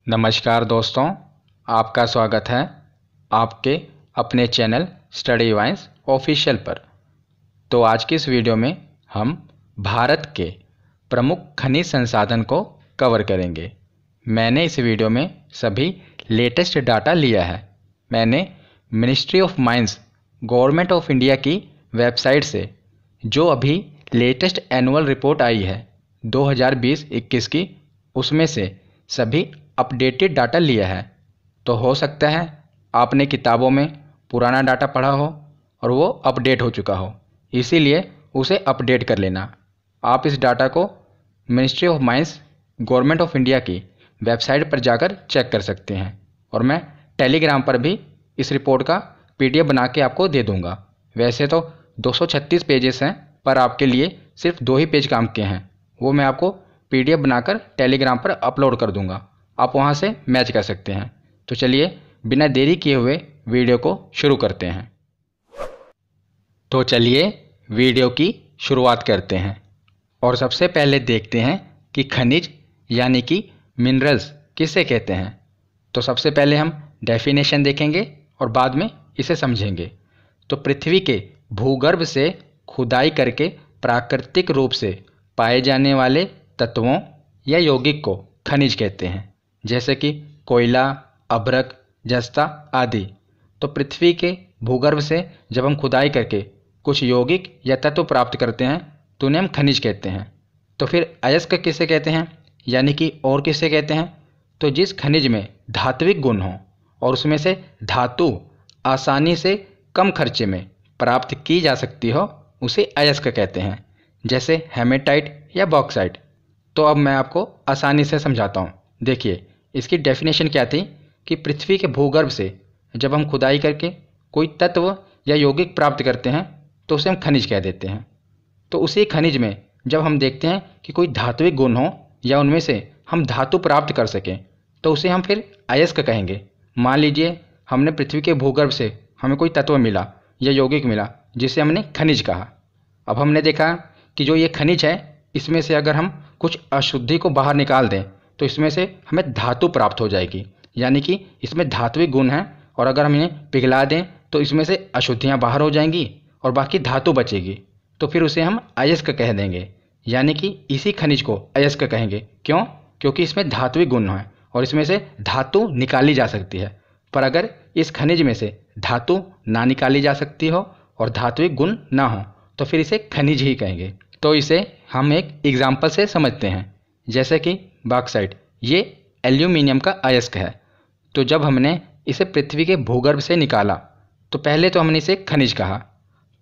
नमस्कार दोस्तों, आपका स्वागत है आपके अपने चैनल स्टडी वाइन्स ऑफिशियल पर। तो आज की इस वीडियो में हम भारत के प्रमुख खनिज संसाधन को कवर करेंगे। मैंने इस वीडियो में सभी लेटेस्ट डाटा लिया है। मैंने ministry of mines government of India की वेबसाइट से जो अभी लेटेस्ट एनुअल रिपोर्ट आई है 2020-21 की, उसमें से सभी अपडेटेड डाटा लिया है। तो हो सकता है आपने किताबों में पुराना डाटा पढ़ा हो और वो अपडेट हो चुका हो, इसीलिए उसे अपडेट कर लेना। आप इस डाटा को ministry of mines government of India की वेबसाइट पर जाकर चेक कर सकते हैं और मैं टेलीग्राम पर भी इस रिपोर्ट का PDF बना के आपको दे दूंगा। वैसे तो 236 पेजेस हैं, पर आपके लिए सिर्फ 2 ही पेज काम के हैं। वो मैं आपको PDF बनाकर टेलीग्राम पर अपलोड कर दूंगा, आप वहां से मैच कर सकते हैं। तो चलिए बिना देरी किए हुए वीडियो को शुरू करते हैं। तो चलिए वीडियो की शुरुआत करते हैं और सबसे पहले देखते हैं कि खनिज यानी कि मिनरल्स किसे कहते हैं। तो सबसे पहले हम डेफिनेशन देखेंगे और बाद में इसे समझेंगे। तो पृथ्वी के भूगर्भ से खुदाई करके प्राकृतिक रूप से पाए जाने वाले तत्वों या यौगिक को खनिज कहते हैं, जैसे कि कोयला, अभ्रक, जस्ता आदि। तो पृथ्वी के भूगर्भ से जब हम खुदाई करके कुछ यौगिक या तत्व प्राप्त करते हैं तो उन्हें हम खनिज कहते हैं। तो फिर अयस्क किसे कहते हैं, यानी कि और किसे कहते हैं? तो जिस खनिज में धात्विक गुण हो और उसमें से धातु आसानी से कम खर्चे में प्राप्त की जा सकती हो, उसे अयस्क कहते हैं, जैसे हेमेटाइट या बॉक्साइट। तो अब मैं आपको आसानी से समझाता हूँ। देखिए, इसकी डेफिनेशन क्या थी कि पृथ्वी के भूगर्भ से जब हम खुदाई करके कोई तत्व या यौगिक प्राप्त करते हैं तो उसे हम खनिज कह देते हैं। तो उसी खनिज में जब हम देखते हैं कि कोई धात्विक गुण हो या उनमें से हम धातु प्राप्त कर सकें तो उसे हम फिर अयस्क कहेंगे। मान लीजिए हमने पृथ्वी के भूगर्भ से हमें कोई तत्व मिला या यौगिक मिला जिसे हमने खनिज कहा। अब हमने देखा कि जो ये खनिज है, इसमें से अगर हम कुछ अशुद्धि को बाहर निकाल दें तो इसमें से हमें धातु प्राप्त हो जाएगी, यानी कि इसमें धात्विक गुण है। और अगर हम इन्हें पिघला दें तो इसमें से अशुद्धियाँ बाहर हो जाएंगी और बाकी धातु बचेगी। तो फिर उसे हम अयस्क कह देंगे, यानी कि इसी खनिज को अयस्क कहेंगे। क्यों? क्योंकि इसमें धात्विक गुण है और इसमें से धातु निकाली जा सकती है। पर अगर इस खनिज में से धातु ना निकाली जा सकती हो और धात्विक गुण ना हो तो फिर इसे खनिज ही कहेंगे। तो इसे हम एक एग्जाम्पल से समझते हैं, जैसे कि बॉक्साइट, ये एल्यूमिनियम का अयस्क है। तो जब हमने इसे पृथ्वी के भूगर्भ से निकाला तो पहले तो हमने इसे खनिज कहा,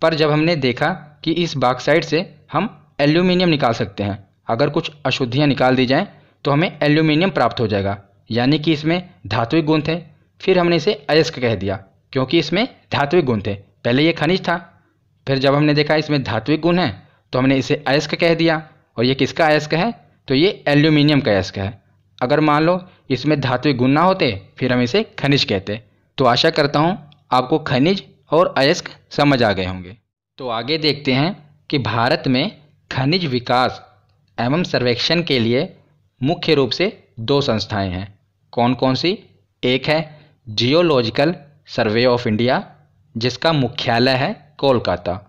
पर जब हमने देखा कि इस बॉक्साइट से हम एल्यूमिनियम निकाल सकते हैं, अगर कुछ अशुद्धियाँ निकाल दी जाएं तो हमें एल्यूमिनियम प्राप्त हो जाएगा, यानी कि इसमें धात्विक गुण थे। फिर हमने इसे अयस्क कह दिया क्योंकि इसमें धात्विक गुण थे। पहले ये खनिज था, फिर जब हमने देखा इसमें धात्विक गुण है तो हमने इसे अयस्क कह दिया। और ये किसका अयस्क है? तो ये एल्यूमिनियम का अयस्क है। अगर मान लो इसमें धात्विक गुण ना होते फिर हम इसे खनिज कहते। तो आशा करता हूँ आपको खनिज और अयस्क समझ आ गए होंगे। तो आगे देखते हैं कि भारत में खनिज विकास एवं सर्वेक्षण के लिए मुख्य रूप से 2 संस्थाएं हैं। कौन कौन सी? एक है जियोलॉजिकल सर्वे ऑफ इंडिया, जिसका मुख्यालय है कोलकाता,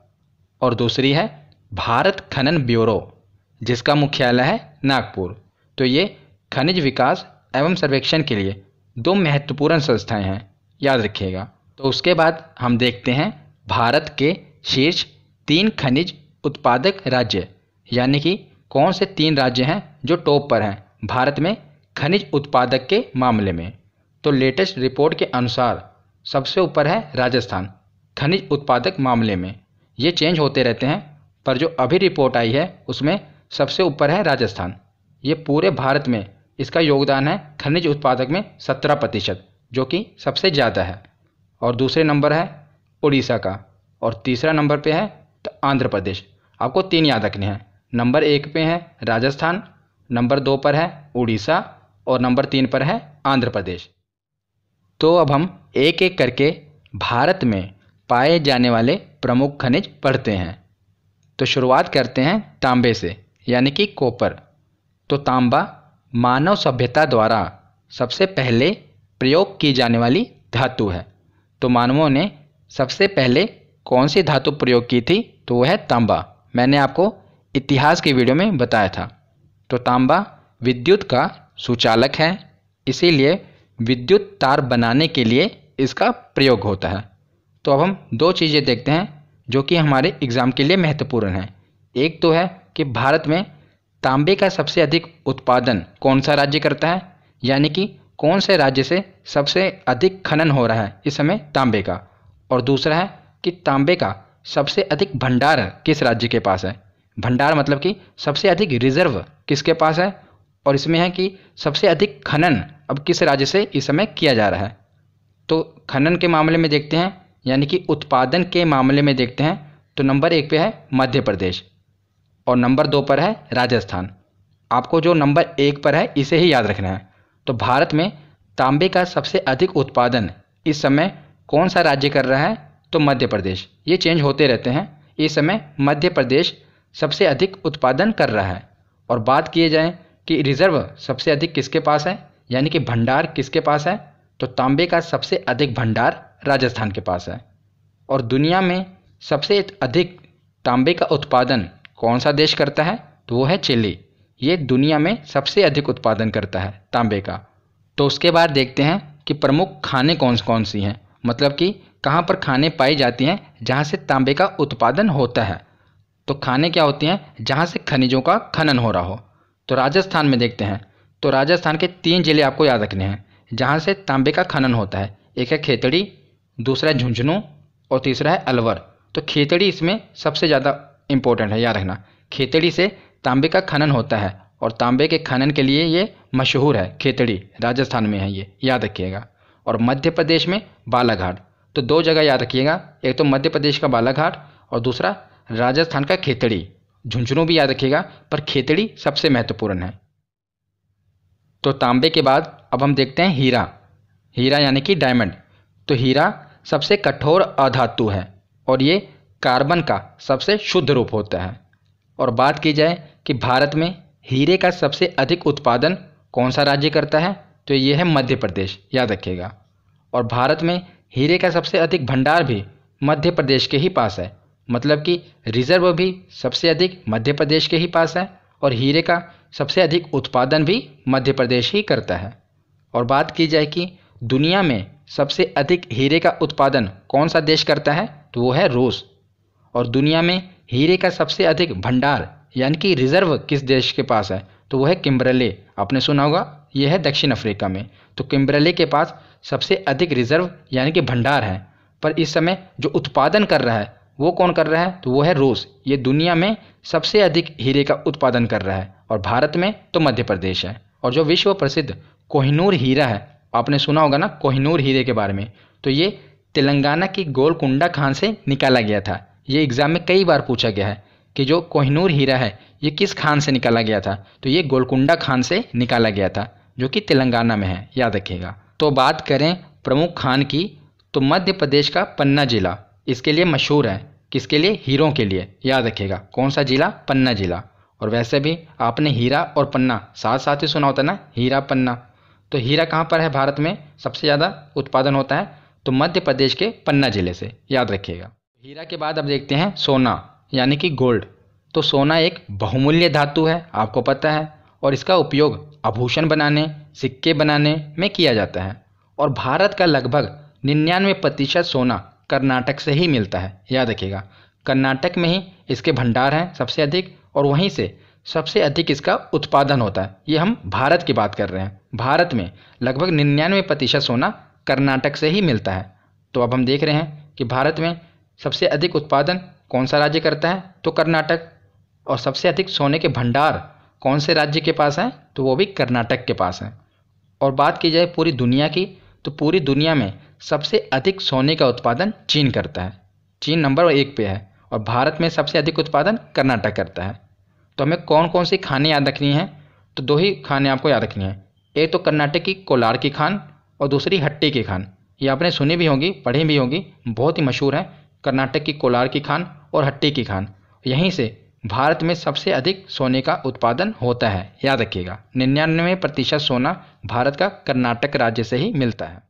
और दूसरी है भारत खनन ब्यूरो, जिसका मुख्यालय है नागपुर। तो ये खनिज विकास एवं सर्वेक्षण के लिए 2 महत्वपूर्ण संस्थाएं हैं, याद रखिएगा। तो उसके बाद हम देखते हैं भारत के शीर्ष 3 खनिज उत्पादक राज्य, यानी कि कौन से 3 राज्य हैं जो टॉप पर हैं भारत में खनिज उत्पादक के मामले में। तो लेटेस्ट रिपोर्ट के अनुसार सबसे ऊपर है राजस्थान खनिज उत्पादक मामले में। ये चेंज होते रहते हैं, पर जो अभी रिपोर्ट आई है उसमें सबसे ऊपर है राजस्थान। ये पूरे भारत में इसका योगदान है खनिज उत्पादक में 17%, जो कि सबसे ज़्यादा है। और दूसरे नंबर है उड़ीसा का, और तीसरा नंबर पे है तो आंध्र प्रदेश। आपको 3 याद रखने हैं। नंबर 1 पे है राजस्थान, नंबर 2 पर है उड़ीसा और नंबर 3 पर है आंध्र प्रदेश। तो अब हम एक एक करके भारत में पाए जाने वाले प्रमुख खनिज पढ़ते हैं। तो शुरुआत करते हैं तांबे से, यानी कि कॉपर। तो तांबा मानव सभ्यता द्वारा सबसे पहले प्रयोग की जाने वाली धातु है। तो मानवों ने सबसे पहले कौन सी धातु प्रयोग की थी? तो वह है तांबा। मैंने आपको इतिहास की वीडियो में बताया था। तो तांबा विद्युत का सुचालक है, इसीलिए विद्युत तार बनाने के लिए इसका प्रयोग होता है। तो अब हम दो चीज़ें देखते हैं जो कि हमारे एग्ज़ाम के लिए महत्वपूर्ण हैं। एक तो है कि भारत में तांबे का सबसे अधिक उत्पादन कौन सा राज्य करता है, यानी कि कौन से राज्य से सबसे अधिक खनन हो रहा है इस समय तांबे का। और दूसरा है कि तांबे का सबसे अधिक भंडार किस राज्य के पास है। भंडार मतलब कि सबसे अधिक रिजर्व किसके पास है, और इसमें है कि सबसे अधिक खनन अब किस राज्य से इस समय किया जा रहा है। तो खनन के मामले में देखते हैं, यानी कि उत्पादन के मामले में देखते हैं, तो नंबर 1 पे है मध्य प्रदेश और नंबर 2 पर है राजस्थान। आपको जो नंबर 1 पर है इसे ही याद रखना है। तो भारत में तांबे का सबसे अधिक उत्पादन इस समय कौन सा राज्य कर रहा है? तो मध्य प्रदेश। ये चेंज होते रहते हैं। इस समय मध्य प्रदेश सबसे अधिक उत्पादन कर रहा है। और बात किए जाए कि रिजर्व सबसे अधिक किसके पास है, यानी कि भंडार किसके पास है, तो तांबे का सबसे अधिक भंडार राजस्थान के पास है। और दुनिया में सबसे अधिक तांबे का उत्पादन कौन सा देश करता है? तो वो है चिली। ये दुनिया में सबसे अधिक उत्पादन करता है तांबे का। तो उसके बाद देखते हैं कि प्रमुख खाने कौन कौन सी हैं, मतलब कि कहाँ पर खाने पाई जाती हैं जहाँ से तांबे का उत्पादन होता है। तो खाने क्या होती हैं? जहाँ से खनिजों का खनन हो रहा हो। तो राजस्थान में देखते हैं, तो राजस्थान के 3 जिले आपको याद रखने हैं जहाँ से तांबे का खनन होता है। एक है खेतड़ी, दूसरा है झुंझुनू और तीसरा है अलवर। तो खेतड़ी इसमें सबसे ज़्यादा इम्पोर्टेंट है, याद रखना। खेतड़ी से तांबे का खनन होता है और तांबे के खनन के लिए ये मशहूर है। खेतड़ी राजस्थान में है, ये याद रखिएगा। और मध्य प्रदेश में बालाघाट। तो 2 जगह याद रखिएगा, एक तो मध्य प्रदेश का बालाघाट और दूसरा राजस्थान का खेतड़ी। झुंझुनू भी याद रखिएगा, पर खेतड़ी सबसे महत्वपूर्ण है। तो तांबे के बाद अब हम देखते हैं हीरा। हीरा यानी कि डायमंड। तो हीरा सबसे कठोर अधातु है और ये कार्बन का सबसे शुद्ध रूप होता है। और बात की जाए कि भारत में हीरे का सबसे अधिक उत्पादन कौन सा राज्य करता है, तो ये है मध्य प्रदेश, याद रखिएगा। और भारत में हीरे का सबसे अधिक भंडार भी मध्य प्रदेश के ही पास है, मतलब कि रिजर्व भी सबसे अधिक मध्य प्रदेश के ही पास है और हीरे का सबसे अधिक उत्पादन भी मध्य प्रदेश ही करता है। और बात की जाए कि दुनिया में सबसे अधिक हीरे का उत्पादन कौन सा देश करता है, तो वो है रूस। और दुनिया में हीरे का सबसे अधिक भंडार यानी कि रिजर्व किस देश के पास है, तो वो है किम्बरले। आपने सुना होगा, ये है दक्षिण अफ्रीका में। तो किम्बरले के पास सबसे अधिक रिजर्व यानी कि भंडार है। पर इस समय जो उत्पादन कर रहा है वो कौन कर रहा है, तो वो है रूस। ये दुनिया में सबसे अधिक हीरे का उत्पादन कर रहा है और भारत में तो मध्य प्रदेश है। और जो विश्व प्रसिद्ध कोहिनूर हीरा है, आपने सुना होगा ना कोहिनूर हीरे के बारे में, तो ये तेलंगाना की गोलकुंडा खान से निकाला गया था। ये एग्ज़ाम में कई बार पूछा गया है कि जो कोहिनूर हीरा है ये किस खान से निकाला गया था, तो ये गोलकुंडा खान से निकाला गया था जो कि तेलंगाना में है, याद रखिएगा। तो बात करें प्रमुख खान की, तो मध्य प्रदेश का पन्ना जिला इसके लिए मशहूर है। किसके लिए? हीरों के लिए, याद रखिएगा। कौन सा जिला? पन्ना जिला। और वैसे भी आपने हीरा और पन्ना साथ साथ ही सुना होता ना, हीरा पन्ना। तो हीरा कहाँ पर है भारत में सबसे ज़्यादा उत्पादन होता है, तो मध्य प्रदेश के पन्ना जिले से, याद रखिएगा। हीरा के बाद अब देखते हैं सोना यानी कि गोल्ड। तो सोना एक बहुमूल्य धातु है, आपको पता है, और इसका उपयोग आभूषण बनाने, सिक्के बनाने में किया जाता है। और भारत का लगभग 99% सोना कर्नाटक से ही मिलता है, याद रखिएगा। कर्नाटक में ही इसके भंडार हैं सबसे अधिक और वहीं से सबसे अधिक इसका उत्पादन होता है। ये हम भारत की बात कर रहे हैं। भारत में लगभग 99% सोना कर्नाटक से ही मिलता है। तो अब हम देख रहे हैं कि भारत में सबसे अधिक उत्पादन कौन सा राज्य करता है, तो कर्नाटक। और सबसे अधिक सोने के भंडार कौन से राज्य के पास हैं, तो वो भी कर्नाटक के पास हैं। और बात की जाए पूरी दुनिया की, तो पूरी दुनिया में सबसे अधिक सोने का उत्पादन चीन करता है। चीन नंबर 1 पे है और भारत में सबसे अधिक उत्पादन कर्नाटक करता है। तो हमें कौन कौन सी खानें याद रखनी हैं, तो 2 ही खानें आपको याद रखनी हैं। एक तो कर्नाटक की कोलार की खान और दूसरी हट्टी की खान। ये आपने सुनी भी होंगी, पढ़ी भी होंगी, बहुत ही मशहूर है कर्नाटक की कोलार की खान और हट्टी की खान। यहीं से भारत में सबसे अधिक सोने का उत्पादन होता है, याद रखिएगा। 99% सोना भारत का कर्नाटक राज्य से ही मिलता है।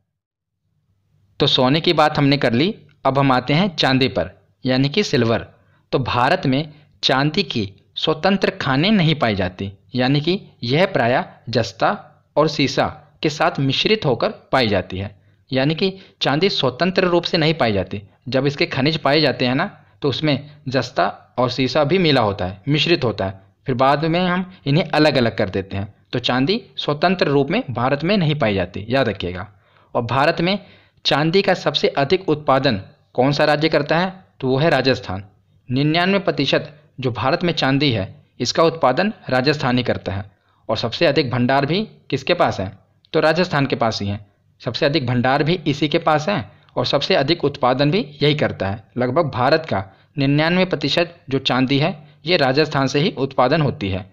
तो सोने की बात हमने कर ली, अब हम आते हैं चांदी पर, यानी कि सिल्वर। तो भारत में चांदी की स्वतंत्र खानें नहीं पाई जाती, यानी कि यह प्रायः जस्ता और सीसा के साथ मिश्रित होकर पाई जाती है। यानी कि चांदी स्वतंत्र रूप से नहीं पाई जाती। जब इसके खनिज पाए जाते हैं ना, तो उसमें जस्ता और सीसा भी मिला होता है, मिश्रित होता है, फिर बाद में हम इन्हें अलग अलग कर देते हैं। तो चांदी स्वतंत्र रूप में भारत में नहीं पाई जाती, याद रखिएगा। और भारत में चांदी का सबसे अधिक उत्पादन कौन सा राज्य करता है? तो वो है राजस्थान। 99% जो भारत में चांदी है, इसका उत्पादन राजस्थान ही करता है। और सबसे अधिक भंडार भी किसके पास है? तो राजस्थान के पास ही है। सबसे अधिक भंडार भी इसी के पास है और सबसे अधिक उत्पादन भी यही करता है। लगभग भारत का 99% जो चांदी है, ये राजस्थान से ही उत्पादन होती है।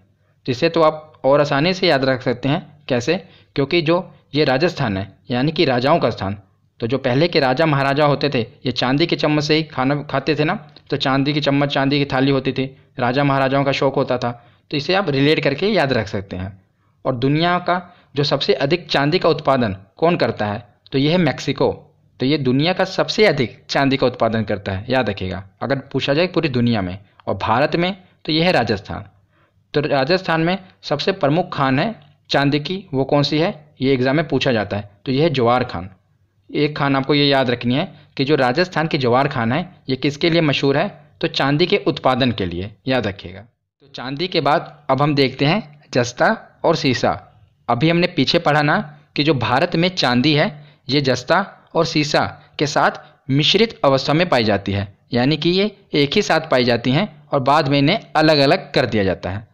जिसे तो आप और आसानी से याद रख सकते हैं। कैसे? क्योंकि जो ये राजस्थान है, यानी कि राजाओं का स्थान। तो जो पहले के राजा महाराजा होते थे, ये चांदी के चम्मच से ही खाना खाते थे ना। तो चांदी की चम्मच, चांदी की थाली होती थी, राजा महाराजाओं का शौक होता था। तो इसे आप रिलेट करके याद रख सकते हैं। और दुनिया का जो सबसे अधिक चांदी का उत्पादन कौन करता है? तो ये है मैक्सिको। तो ये दुनिया का सबसे अधिक चांदी का उत्पादन करता है, याद रखिएगा, अगर पूछा जाए पूरी दुनिया में। और भारत में तो ये है राजस्थान। तो राजस्थान में सबसे प्रमुख खान है चांदी की, वो कौन सी है? ये एग्जाम में पूछा जाता है। तो ये है ज्वार खान। एक खान आपको ये याद रखनी है कि जो राजस्थान की ज्वार खान है, ये किसके लिए मशहूर है? तो चांदी के उत्पादन के लिए, याद रखिएगा। तो चांदी के बाद अब हम देखते हैं जस्ता और सीसा। अभी हमने पीछे पढ़ा ना कि जो भारत में चांदी है, ये जस्ता और सीसा के साथ मिश्रित अवस्था में पाई जाती है, यानी कि ये एक ही साथ पाई जाती हैं और बाद में इन्हें अलग अलग कर दिया जाता है।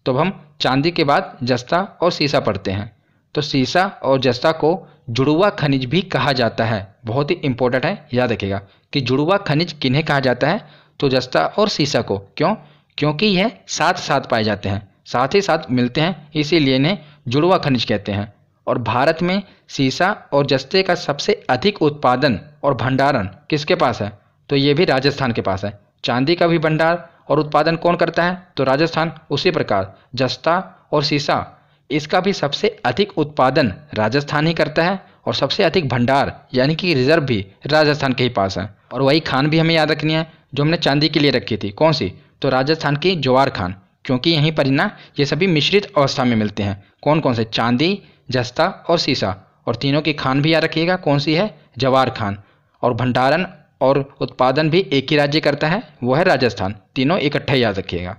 तो अब हम चांदी के बाद जस्ता और सीसा पढ़ते हैं। तो सीसा और जस्ता को जुड़वा खनिज भी कहा जाता है। बहुत ही इंपॉर्टेंट है, याद रखिएगा कि जुड़वा खनिज किन्हें कहा जाता है? तो जस्ता और सीसा को। क्यों? क्योंकि यह साथ साथ पाए जाते हैं, साथ ही साथ मिलते हैं, इसीलिए इन्हें जुड़वा खनिज कहते हैं। और भारत में सीसा और जस्ते का सबसे अधिक उत्पादन और भंडारण किसके पास है? तो ये भी राजस्थान के पास है। चांदी का भी भंडार और उत्पादन कौन करता है? तो राजस्थान। उसी प्रकार जस्ता और सीसा, इसका भी सबसे अधिक उत्पादन राजस्थान ही करता है और सबसे अधिक भंडार यानी कि रिजर्व भी राजस्थान के ही पास है। और वही खान भी हमें याद रखनी है जो हमने चांदी के लिए रखी थी। कौन सी? तो राजस्थान की ज्वार खान, क्योंकि यहीं पर ना ये सभी मिश्रित अवस्था में मिलते हैं। कौन कौन से? चांदी, जस्ता और सीसा। और तीनों की खान भी याद रखिएगा, कौन सी है? ज्वार खान। और भंडारण और उत्पादन भी एक ही राज्य करता है, वो है राजस्थान। तीनों इकट्ठे याद रखिएगा।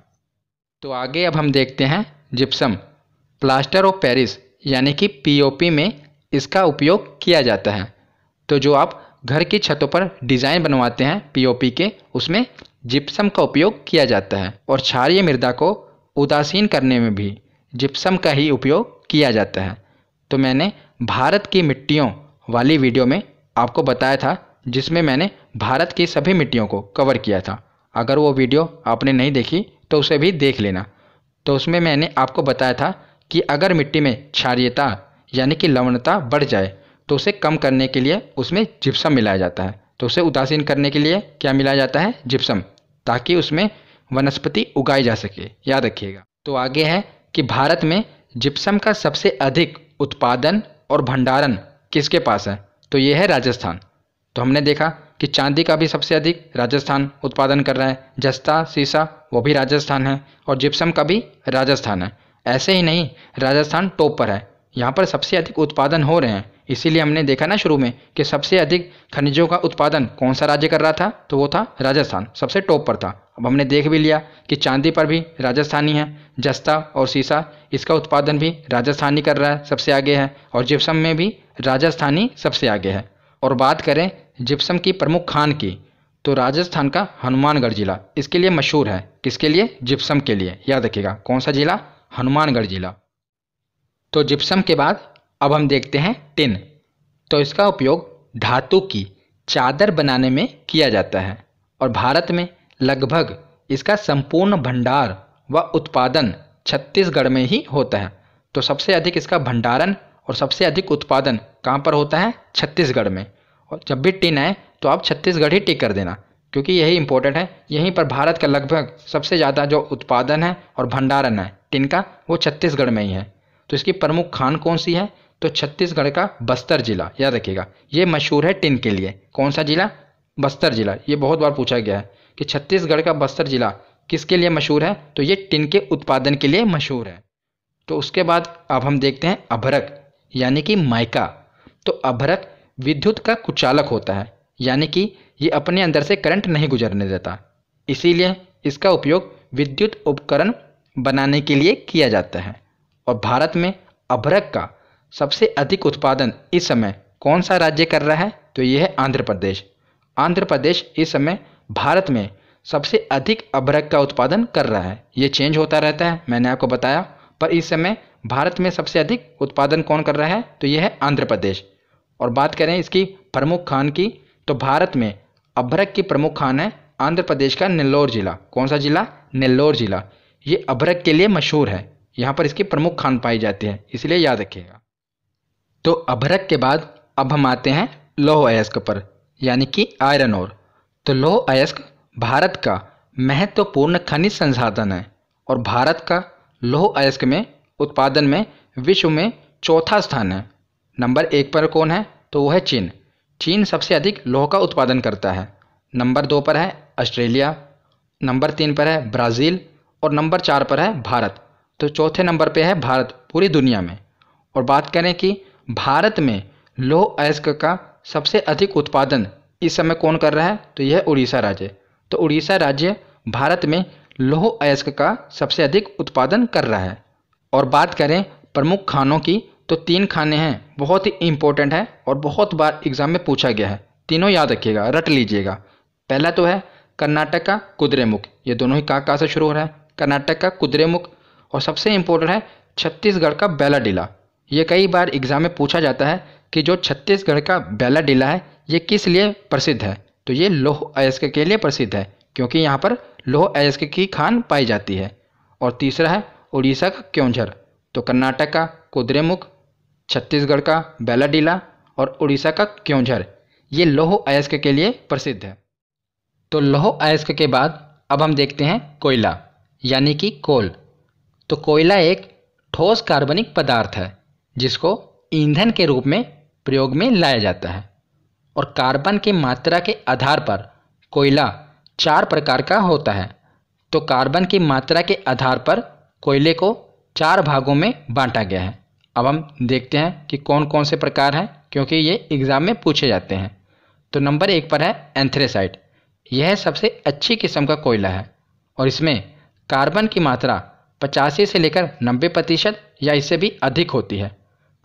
तो आगे अब हम देखते हैं जिप्सम। प्लास्टर ऑफ पेरिस यानी कि पीओपी में इसका उपयोग किया जाता है। तो जो आप घर की छतों पर डिज़ाइन बनवाते हैं पीओपी के, उसमें जिप्सम का उपयोग किया जाता है। और क्षारीय मृदा को उदासीन करने में भी जिप्सम का ही उपयोग किया जाता है। तो मैंने भारत की मिट्टियों वाली वीडियो में आपको बताया था, जिसमें मैंने भारत की सभी मिट्टियों को कवर किया था। अगर वो वीडियो आपने नहीं देखी तो उसे भी देख लेना। तो उसमें मैंने आपको बताया था कि अगर मिट्टी में क्षारीयता यानी कि लवणता बढ़ जाए तो उसे कम करने के लिए उसमें जिप्सम मिलाया जाता है। तो उसे उदासीन करने के लिए क्या मिलाया जाता है? जिप्सम, ताकि उसमें वनस्पति उगाई जा सके, याद रखिएगा। तो आगे है कि भारत में जिप्सम का सबसे अधिक उत्पादन और भंडारण किसके पास है? तो ये है राजस्थान। तो हमने देखा कि चांदी का भी सबसे अधिक राजस्थान उत्पादन कर रहा है, जस्ता, सीसा वो भी राजस्थान है, और जिप्सम का भी राजस्थान है। ऐसे ही नहीं, राजस्थान टॉप पर है, यहाँ पर सबसे अधिक उत्पादन हो रहे हैं। इसीलिए हमने देखा ना शुरू में कि सबसे अधिक खनिजों का उत्पादन कौन सा राज्य कर रहा था? तो वो था राजस्थान, सबसे टॉप पर था। अब हमने देख भी लिया कि चांदी पर भी राजस्थानी है, जस्ता और सीसा इसका उत्पादन भी राजस्थानी कर रहा है, सबसे आगे है। और जिप्सम में भी राजस्थानी सबसे आगे है। और बात करें जिप्सम की प्रमुख खान की, तो राजस्थान का हनुमानगढ़ जिला इसके लिए मशहूर है। किसके लिए? जिप्सम के लिए, याद रखिएगा। कौन सा जिला? हनुमानगढ़ जिला। तो जिप्सम के बाद अब हम देखते हैं टिन। तो इसका उपयोग धातु की चादर बनाने में किया जाता है और भारत में लगभग इसका संपूर्ण भंडार व उत्पादन छत्तीसगढ़ में ही होता है। तो सबसे अधिक इसका भंडारण और सबसे अधिक उत्पादन कहाँ पर होता है? छत्तीसगढ़ में। और जब भी टिन आए तो आप छत्तीसगढ़ ही टिक कर देना, क्योंकि यही इंपॉर्टेंट है। यहीं पर भारत का लगभग सबसे ज़्यादा जो उत्पादन है और भंडारण है टिन का, वो छत्तीसगढ़ में ही है। तो इसकी प्रमुख खान कौन सी है? तो छत्तीसगढ़ का बस्तर जिला, याद रखिएगा। ये मशहूर है टिन के लिए। कौन सा जिला? बस्तर जिला। ये बहुत बार पूछा गया है कि छत्तीसगढ़ का बस्तर जिला किसके लिए मशहूर है? तो ये टिन के उत्पादन के लिए मशहूर है। तो उसके बाद अब हम देखते हैं अभ्रक यानी कि माइका। तो अभ्रक विद्युत का कुचालक होता है, यानी कि ये अपने अंदर से करंट नहीं गुजरने देता, इसीलिए इसका उपयोग विद्युत उपकरण बनाने के लिए किया जाता है। और भारत में अभ्रक का सबसे अधिक उत्पादन इस समय कौन सा राज्य कर रहा है? तो ये है आंध्र प्रदेश। आंध्र प्रदेश इस समय भारत में सबसे अधिक अभ्रक का उत्पादन कर रहा है। ये चेंज होता रहता है, मैंने आपको बताया, पर इस समय भारत में सबसे अधिक उत्पादन कौन कर रहा है? तो ये है आंध्र प्रदेश। और बात करें इसकी प्रमुख खान की, तो भारत में अभ्रक की प्रमुख खान है आंध्र प्रदेश का नेल्लोर जिला। कौन सा जिला? नेल्लोर जिला। ये अभ्रक के लिए मशहूर है, यहाँ पर इसकी प्रमुख खान पाई जाती है, इसलिए याद रखिएगा। तो अभ्रक के बाद अब हम आते हैं लौह अयस्क पर, यानी कि आयरन ओर। तो लौह अयस्क भारत का महत्वपूर्ण खनिज संसाधन है और भारत का लौह अयस्क में उत्पादन में विश्व में चौथा स्थान है। नंबर 1 पर कौन है? तो वो है चीन। चीन सबसे अधिक लौह का उत्पादन करता है। नंबर 2 पर है ऑस्ट्रेलिया, नंबर 3 पर है ब्राज़ील और नंबर 4 पर है भारत। तो चौथे नंबर पे है भारत पूरी दुनिया में। और बात करें कि भारत में लौह अयस्क का सबसे अधिक उत्पादन इस समय कौन कर रहा है? तो यह है उड़ीसा राज्य। तो उड़ीसा राज्य भारत में लौह अयस्क का सबसे अधिक उत्पादन कर रहा है। और बात करें प्रमुख खानों की, तो 3 खाने हैं, बहुत ही इंपॉर्टेंट है और बहुत बार एग्जाम में पूछा गया है। तीनों याद रखिएगा, रट लीजिएगा। पहला तो है कर्नाटक का कुद्रेमुख। ये दोनों ही कहाँ से शुरू हो रहा है? कर्नाटक का कुद्रेमुख। और सबसे इंपॉर्टेंट है छत्तीसगढ़ का बैलाडीला। ये कई बार एग्जाम में पूछा जाता है कि जो छत्तीसगढ़ का बैलाडीला है ये किस लिए प्रसिद्ध है? तो ये लौह अयस्क के लिए प्रसिद्ध है, क्योंकि यहाँ पर लौह अयस्क की खान पाई जाती है। और तीसरा है उड़ीसा का क्योंझर। तो कर्नाटक का कुद्रेमुख, छत्तीसगढ़ का बैलाडीला और उड़ीसा का क्योंझर, ये लौह अयस्क के लिए प्रसिद्ध है। तो लौह अयस्क के बाद अब हम देखते हैं कोयला, यानी कि कोल। तो कोयला एक ठोस कार्बनिक पदार्थ है जिसको ईंधन के रूप में प्रयोग में लाया जाता है। और कार्बन की मात्रा के आधार पर कोयला 4 प्रकार का होता है। तो कार्बन की मात्रा के आधार पर कोयले को 4 भागों में बांटा गया है। अब हम देखते हैं कि कौन कौन से प्रकार हैं, क्योंकि ये एग्ज़ाम में पूछे जाते हैं। तो नंबर 1 पर है एंथ्रेसाइट। यह सबसे अच्छी किस्म का कोयला है और इसमें कार्बन की मात्रा 85 से लेकर 90% या इससे भी अधिक होती है।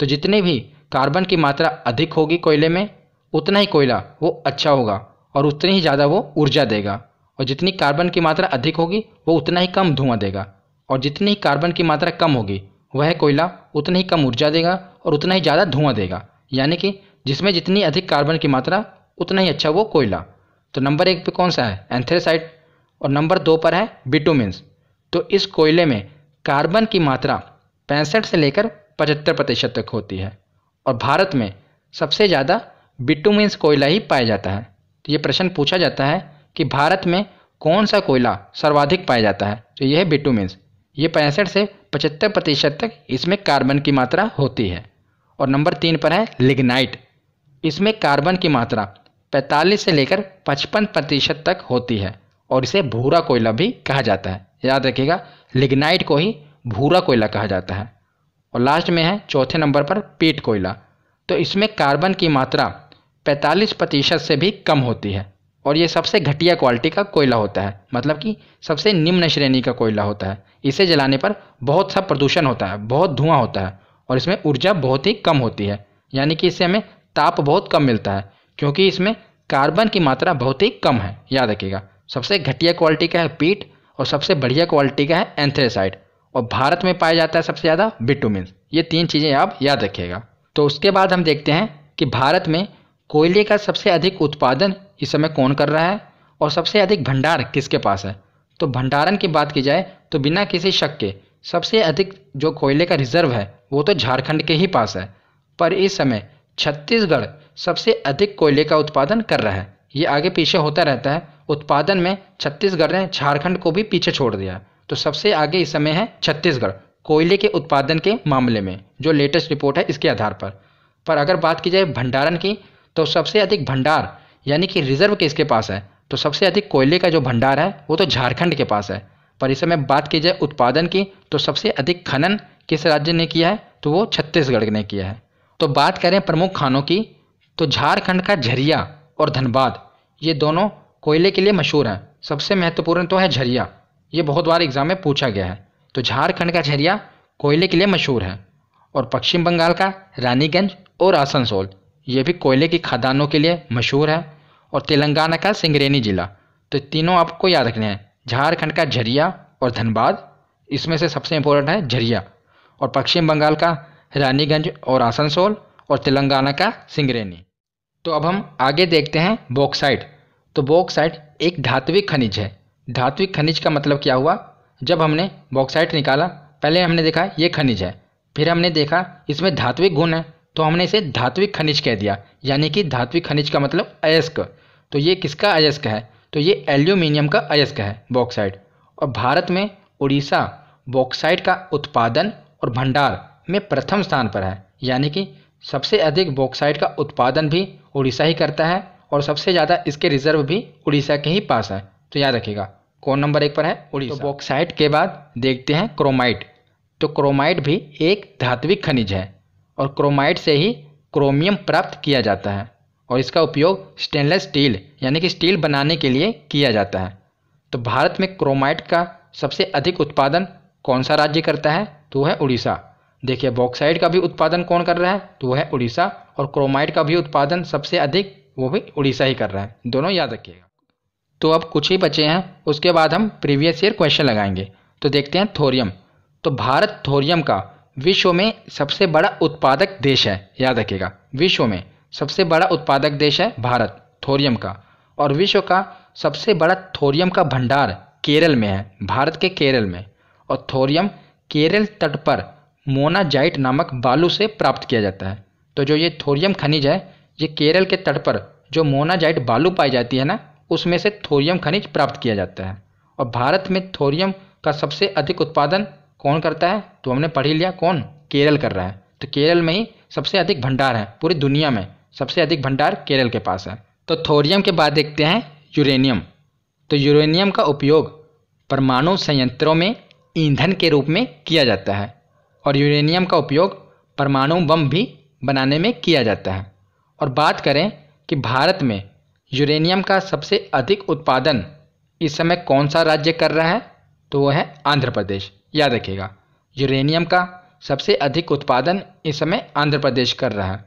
तो जितने भी कार्बन की मात्रा अधिक होगी कोयले में, उतना ही कोयला वो अच्छा होगा और उतनी ही ज़्यादा वो ऊर्जा देगा। और जितनी कार्बन की मात्रा अधिक होगी वो उतना ही कम धुआं देगा। और जितनी ही कार्बन की मात्रा कम होगी वह कोयला उतनी ही कम ऊर्जा देगा और उतना ही ज़्यादा धुआं देगा। यानी कि जिसमें जितनी अधिक कार्बन की मात्रा उतना ही अच्छा वो कोयला। तो नंबर 1 पे कौन सा है? एंथ्रेसाइट। और नंबर 2 पर है बिटुमिन्स। तो इस कोयले में कार्बन की मात्रा 65 से लेकर 75% तक होती है। और भारत में सबसे ज़्यादा बिटुमिन्स कोयला ही पाया जाता है। तो ये प्रश्न पूछा जाता है कि भारत में कौन सा कोयला सर्वाधिक पाया जाता है? तो यह है बिटुमिन्स। ये 65 से 75% तक इसमें कार्बन की मात्रा होती है। और नंबर 3 पर है लिग्नाइट। इसमें कार्बन की मात्रा 45 से लेकर 55% तक होती है और इसे भूरा कोयला भी कहा जाता है। याद रखिएगा, लिग्नाइट को ही भूरा कोयला कहा जाता है। और लास्ट में है चौथे नंबर पर पीट कोयला। तो इसमें कार्बन की मात्रा 45% से भी कम होती है और ये सबसे घटिया क्वालिटी का कोयला होता है, मतलब कि सबसे निम्न श्रेणी का कोयला होता है। इसे जलाने पर बहुत सा प्रदूषण होता है, बहुत धुआं होता है और इसमें ऊर्जा बहुत ही कम होती है। यानी कि इससे हमें ताप बहुत कम मिलता है, क्योंकि इसमें कार्बन की मात्रा बहुत ही कम है। याद रखिएगा, सबसे घटिया क्वालिटी का है पीट और सबसे बढ़िया क्वालिटी का है एंथ्रेसाइट। और भारत में पाया जाता है सबसे ज़्यादा बिटुमिन्स। ये 3 चीज़ें आप याद रखिएगा। तो उसके बाद हम देखते हैं कि भारत में कोयले का सबसे अधिक उत्पादन इस समय कौन कर रहा है और सबसे अधिक भंडार किसके पास है। तो भंडारण की बात की जाए तो बिना किसी शक के सबसे अधिक जो कोयले का रिजर्व है वो तो झारखंड के ही पास है। पर इस समय छत्तीसगढ़ सबसे अधिक कोयले का उत्पादन कर रहा है। ये आगे पीछे होता रहता है, उत्पादन में छत्तीसगढ़ ने झारखंड को भी पीछे छोड़ दिया। तो सबसे आगे इस समय है छत्तीसगढ़ कोयले के उत्पादन के मामले में, जो लेटेस्ट रिपोर्ट है इसके आधार पर अगर बात की जाए भंडारण की, तो सबसे अधिक भंडार यानी कि रिजर्व किसके पास है, तो सबसे अधिक कोयले का जो भंडार है वो तो झारखंड के पास है। पर इस समय बात की जाए उत्पादन की, तो सबसे अधिक खनन किस राज्य ने किया है, तो वो छत्तीसगढ़ ने किया है। तो बात करें प्रमुख खानों की, तो झारखंड का झरिया और धनबाद ये दोनों कोयले के लिए मशहूर हैं। सबसे महत्वपूर्ण तो है झरिया, ये बहुत बार एग्जाम में पूछा गया है। तो झारखंड का झरिया कोयले के लिए मशहूर है। और पश्चिम बंगाल का रानीगंज और आसनसोल ये भी कोयले की खदानों के लिए मशहूर है। और तेलंगाना का सिंगरेनी जिला। तो तीनों आपको याद रखने हैं, झारखंड का झरिया और धनबाद, इसमें से सबसे इंपॉर्टेंट है झरिया। और पश्चिम बंगाल का रानीगंज और आसनसोल, और तेलंगाना का सिंगरेनी। तो अब हम आगे देखते हैं बॉक्साइट। तो बॉक्साइट एक धात्विक खनिज है। धात्विक खनिज का मतलब क्या हुआ, जब हमने बॉक्साइट निकाला पहले हमने देखा ये खनिज है, फिर हमने देखा इसमें धात्विक गुण है तो हमने इसे धात्विक खनिज कह दिया, यानी कि धात्विक खनिज का मतलब अयस्क। तो ये किसका अयस्क है, तो ये एल्यूमिनियम का अयस्क है बॉक्साइट। और भारत में उड़ीसा बॉक्साइट का उत्पादन और भंडार में प्रथम स्थान पर है, यानी कि सबसे अधिक बॉक्साइट का उत्पादन भी उड़ीसा ही करता है और सबसे ज़्यादा इसके रिजर्व भी उड़ीसा के ही पास है। तो याद रखिएगा कौन नंबर 1 पर है, उड़ीसा। तो बॉक्साइट के बाद देखते हैं क्रोमाइट। तो क्रोमाइट भी एक धात्विक खनिज है और क्रोमाइट से ही क्रोमियम प्राप्त किया जाता है और इसका उपयोग स्टेनलेस स्टील यानी कि स्टील बनाने के लिए किया जाता है। तो भारत में क्रोमाइट का सबसे अधिक उत्पादन कौन सा राज्य करता है, तो वह है उड़ीसा। देखिए बॉक्साइट का भी उत्पादन कौन कर रहा है, तो वह है उड़ीसा, और क्रोमाइट का भी उत्पादन सबसे अधिक वो भी उड़ीसा ही कर रहा है। दोनों याद रखिएगा। तो अब कुछ ही बचे हैं, उसके बाद हम प्रीवियस ईयर क्वेश्चन लगाएंगे। तो देखते हैं थोरियम। तो भारत थोरियम का विश्व में सबसे बड़ा उत्पादक देश है। याद रखिएगा विश्व में सबसे बड़ा उत्पादक देश है भारत थोरियम का। और विश्व का सबसे बड़ा थोरियम का भंडार केरल में है, भारत के केरल में। और थोरियम केरल तट पर मोनाजाइट नामक बालू से प्राप्त किया जाता है। तो जो ये थोरियम खनिज है, ये केरल के तट पर जो मोनाजाइट बालू पाई जाती है ना, उसमें से थोरियम खनिज प्राप्त किया जाता है। और भारत में थोरियम का सबसे अधिक उत्पादन कौन करता है, तो हमने पढ़ ही लिया कौन, केरल कर रहा है। तो केरल में ही सबसे अधिक भंडार है, पूरी दुनिया में सबसे अधिक भंडार केरल के पास है। तो थोरियम के बाद देखते हैं यूरेनियम। तो यूरेनियम का उपयोग परमाणु संयंत्रों में ईंधन के रूप में किया जाता है और यूरेनियम का उपयोग परमाणु बम भी बनाने में किया जाता है। और बात करें कि भारत में यूरेनियम का सबसे अधिक उत्पादन इस समय कौन सा राज्य कर रहा है, तो वह है आंध्र प्रदेश। याद रखिएगा यूरेनियम का सबसे अधिक उत्पादन इस समय आंध्र प्रदेश कर रहा है।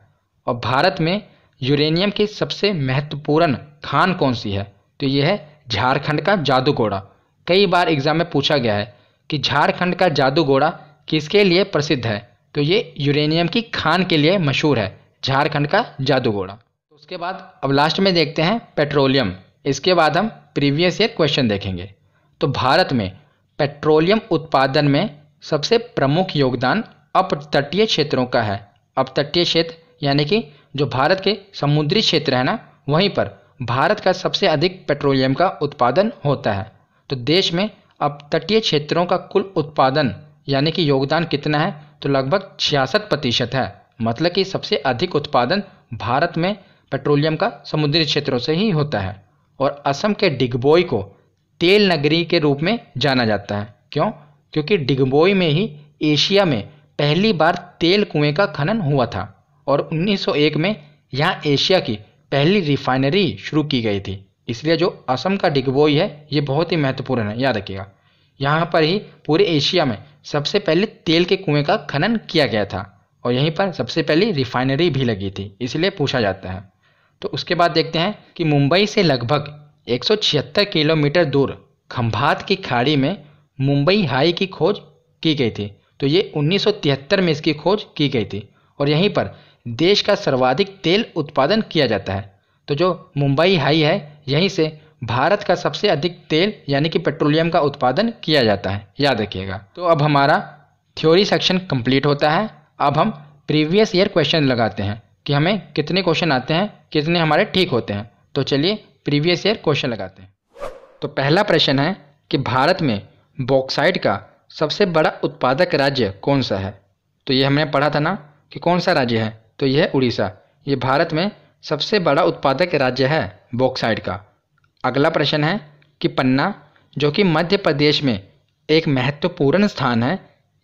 और भारत में यूरेनियम की सबसे महत्वपूर्ण खान कौन सी है, तो यह है झारखंड का जादूगोड़ा। कई बार एग्जाम में पूछा गया है कि झारखंड का जादूगोड़ा किसके लिए प्रसिद्ध है, तो ये यूरेनियम की खान के लिए मशहूर है, झारखंड का जादूगोड़ा। उसके बाद अब लास्ट में देखते हैं पेट्रोलियम। इसके बाद हम प्रीवियस ईयर क्वेश्चन देखेंगे। तो भारत में पेट्रोलियम उत्पादन में सबसे प्रमुख योगदान अपतटीय क्षेत्रों का है। अपतटीय क्षेत्र यानी कि जो भारत के समुद्री क्षेत्र है ना, वहीं पर भारत का सबसे अधिक पेट्रोलियम का उत्पादन होता है। तो देश में अपतटीय क्षेत्रों का कुल उत्पादन यानी कि योगदान कितना है, तो लगभग 66% है। मतलब कि सबसे अधिक उत्पादन भारत में पेट्रोलियम का समुद्री क्षेत्रों से ही होता है। और असम के डिगबोई को तेल नगरी के रूप में जाना जाता है। क्यों? क्योंकि डिगबोई में ही एशिया में पहली बार तेल कुएं का खनन हुआ था और 1901 में यहाँ एशिया की पहली रिफाइनरी शुरू की गई थी। इसलिए जो असम का डिगबोई है ये बहुत ही महत्वपूर्ण है, याद रखिएगा। यहाँ पर ही पूरे एशिया में सबसे पहले तेल के कुएं का खनन किया गया था और यहीं पर सबसे पहली रिफाइनरी भी लगी थी, इसलिए पूछा जाता है। तो उसके बाद देखते हैं कि मुंबई से लगभग 176 किलोमीटर दूर खंभात की खाड़ी में मुंबई हाई की खोज की गई थी। तो ये 1973 में इसकी खोज की गई थी और यहीं पर देश का सर्वाधिक तेल उत्पादन किया जाता है। तो जो मुंबई हाई है, यहीं से भारत का सबसे अधिक तेल यानी कि पेट्रोलियम का उत्पादन किया जाता है, याद रखिएगा। तो अब हमारा थ्योरी सेक्शन कंप्लीट होता है। अब हम प्रीवियस ईयर क्वेश्चन लगाते हैं कि हमें कितने क्वेश्चन आते हैं, कितने हमारे ठीक होते हैं। तो चलिए प्रीवियस ईयर क्वेश्चन लगाते हैं। तो पहला प्रश्न है कि भारत में बॉक्साइट का सबसे बड़ा उत्पादक राज्य कौन सा है। तो ये हमने पढ़ा था ना कि कौन सा राज्य है, तो यह है उड़ीसा। ये भारत में सबसे बड़ा उत्पादक राज्य है बॉक्साइट का। अगला प्रश्न है कि पन्ना, जो कि मध्य प्रदेश में एक महत्वपूर्ण स्थान है,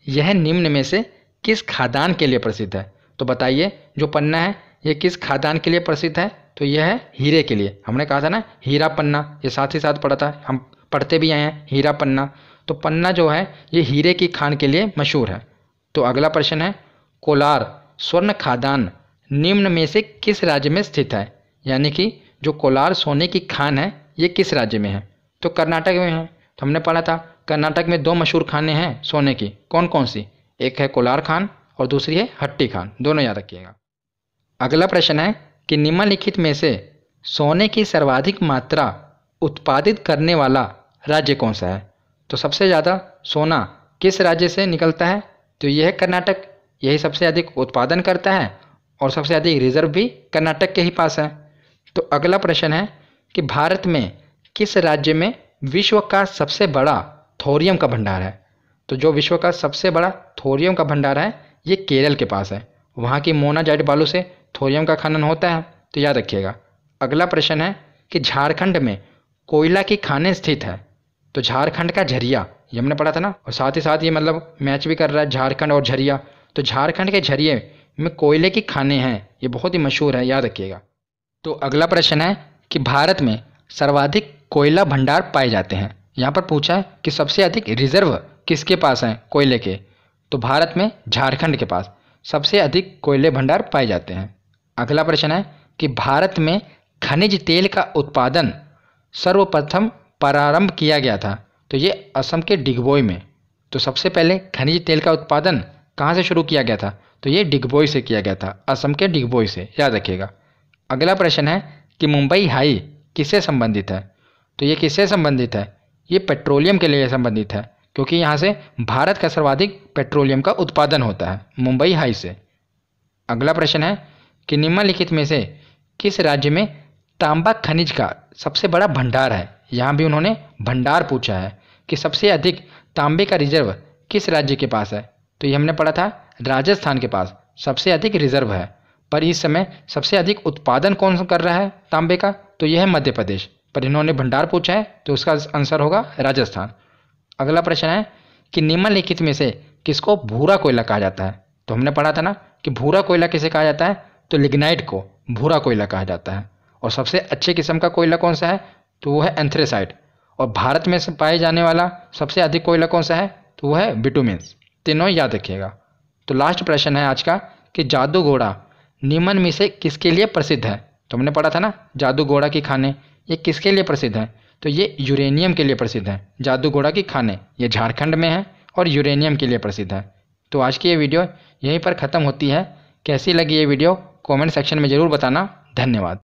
यह निम्न में से किस खादान के लिए प्रसिद्ध है। तो बताइए, जो पन्ना है यह किस खादान के लिए प्रसिद्ध है। तो यह है हीरे के लिए। हमने कहा था ना हीरा पन्ना, ये साथ ही साथ पढ़ा था, हम पढ़ते भी आए हैं हीरा पन्ना। तो पन्ना जो है ये हीरे की खान के लिए मशहूर है। तो अगला प्रश्न है, कोलार स्वर्ण खादान निम्न में से किस राज्य में स्थित है। यानी कि जो कोलार सोने की खान है ये किस राज्य में है। तो कर्नाटक में है। तो हमने पढ़ा था कर्नाटक में 2 मशहूर खानें हैं सोने की, कौन कौन सी, एक है कोलार खान और दूसरी है हट्टी खान, दोनों याद रखिएगा। अगला प्रश्न है कि निम्नलिखित में से सोने की सर्वाधिक मात्रा उत्पादित करने वाला राज्य कौन सा है। तो सबसे ज़्यादा सोना किस राज्य से निकलता है। तो यह है कर्नाटक, यही सबसे अधिक उत्पादन करता है और सबसे अधिक रिजर्व भी कर्नाटक के ही पास है। तो अगला प्रश्न है कि भारत में किस राज्य में विश्व का सबसे बड़ा थोरियम का भंडार है। तो जो विश्व का सबसे बड़ा थोरियम का भंडार है ये केरल के पास है। वहाँ की मोनाजाइट बालू से थोरियम का खनन होता है, तो याद रखिएगा। अगला प्रश्न है कि झारखंड में कोयला की खानें स्थित है। तो झारखंड का झरिया, ये हमने पढ़ा था ना, और साथ ही साथ ये मतलब मैच भी कर रहा है झारखंड और झरिया। तो झारखंड के झरिए में कोयले की खानें हैं, ये बहुत ही मशहूर है, याद रखिएगा। तो अगला प्रश्न है कि भारत में सर्वाधिक कोयला भंडार पाए जाते हैं। यहाँ पर पूछा है कि सबसे अधिक रिजर्व किसके पास हैं कोयले के। तो भारत में झारखंड के पास सबसे अधिक कोयले भंडार पाए जाते हैं। अगला प्रश्न है कि भारत में खनिज तेल का उत्पादन सर्वप्रथम प्रारंभ किया गया था। तो ये असम के डिगबोई में। तो सबसे पहले खनिज तेल का उत्पादन कहाँ से शुरू किया गया था। तो ये डिगबोई से किया गया था, असम के डिगबोई से, याद रखिएगा। अगला प्रश्न है कि मुंबई हाई किससे संबंधित है। तो ये किससे संबंधित है, ये पेट्रोलियम के लिए संबंधित है, क्योंकि यहाँ से भारत का सर्वाधिक पेट्रोलियम का उत्पादन होता है मुंबई हाई से। अगला प्रश्न है कि निम्नलिखित में से किस राज्य में तांबा खनिज का सबसे बड़ा भंडार है। यहाँ भी उन्होंने भंडार पूछा है कि सबसे अधिक तांबे का रिजर्व किस राज्य के पास है। तो ये हमने पढ़ा था राजस्थान के पास सबसे अधिक रिजर्व है, पर इस समय सबसे अधिक उत्पादन कौन कर रहा है तांबे का। तो यह है मध्य प्रदेश, पर इन्होंने भंडार पूछा है तो उसका आंसर होगा राजस्थान। अगला प्रश्न है कि निम्नलिखित में से किसको भूरा कोयला कहा जाता है। तो हमने पढ़ा था ना कि भूरा कोयला किसे कहा जाता है। तो लिग्नाइट को भूरा कोयला कहा जाता है। और सबसे अच्छे किस्म का कोयला कौन सा है, तो वो है एंथ्रेसाइट। और भारत में से पाए जाने वाला सबसे अधिक कोयला कौन सा है, तो वो है बिटुमिन्स। तीनों याद रखिएगा। तो लास्ट प्रश्न है आज का कि जादू घोड़ा निम्न में से किसके लिए प्रसिद्ध है। तो हमने पढ़ा था ना जादू घोड़ा की खाने, ये किसके लिए प्रसिद्ध है। तो ये यूरेनियम के लिए प्रसिद्ध है। जादू घोड़ा की खाने ये झारखंड में है और यूरेनियम के लिए प्रसिद्ध है। तो आज की ये वीडियो यहीं पर ख़त्म होती है। कैसी लगी ये वीडियो कमेंट सेक्शन में ज़रूर बताना। धन्यवाद।